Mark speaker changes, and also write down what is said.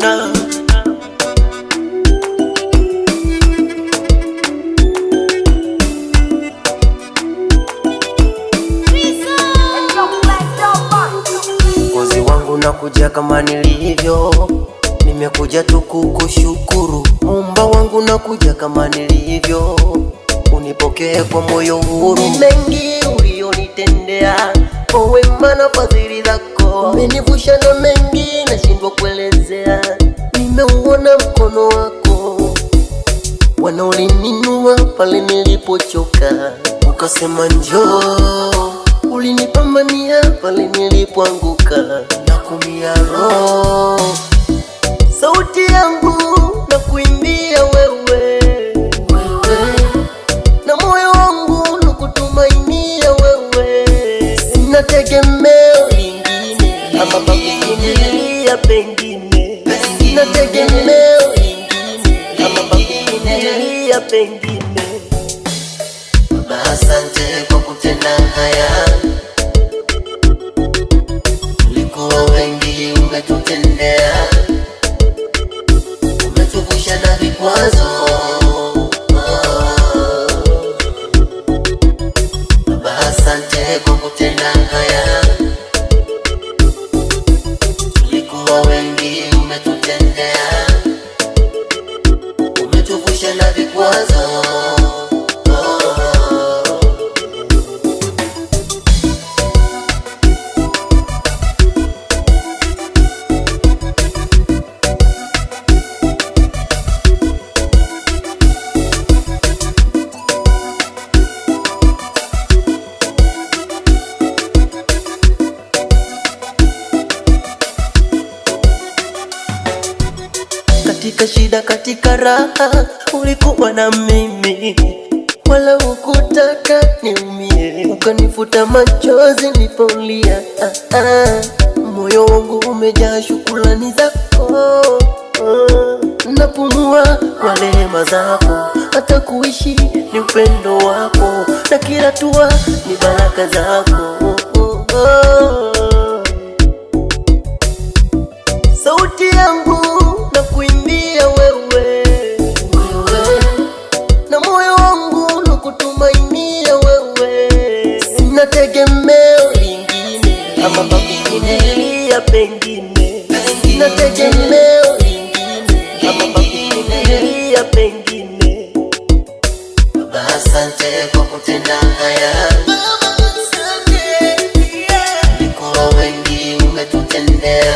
Speaker 1: sana. Mwokozi wangu nakuja kama nilivyo, nimekuja tu kukushukuru. Muumba wangu nakuja kama nilivyo, unipokee kwa moyo huru. Mengi ulionitendea, kwa wema na fadhili zako, umenivusha na mengi nashindwa kuelezea. Nimeuona mkono wako, wanaolinunua pale nilipochoka, ukasema njoo. Ulinipambania pale nilipoanguka na kumia roho. Sauti yangu na kuimbia wewe, na moyo wangu na kutumainia wewe. Sina tegemeo lingine ama pa kukimbilia pengine. Sina tegemeo lingine ama pa kukimbilia pengine. Baba, asante kwa kutenda haya. Tulikuwa wengi, umetutendea, umetuvusha na vikwazo. Baba, asante kwa kutenda haya. Tulikuwa wengi, umetutendea, umetuvusha na vikwazo. Katika shida, katika raha, ulikuwa na mimi, wala hukutaka niumie. Ukanifuta machozi nilipolia. Moyo wangu umejaa shukrani zako. Napumua kwa rehema zako, hata kuishi ni upendo wako, na kila hatua ni baraka zako. Sauti yangu na kuimbia wewe, na moyo wangu na kutumainia wewe. Sina tegemeo lingine ama pa kukimbilia pengine. Sina tegemeo lingine ama pa kukimbilia pengine. Baba, asante kwa kutenda haya. Tulikuwa wengi, umetutendea,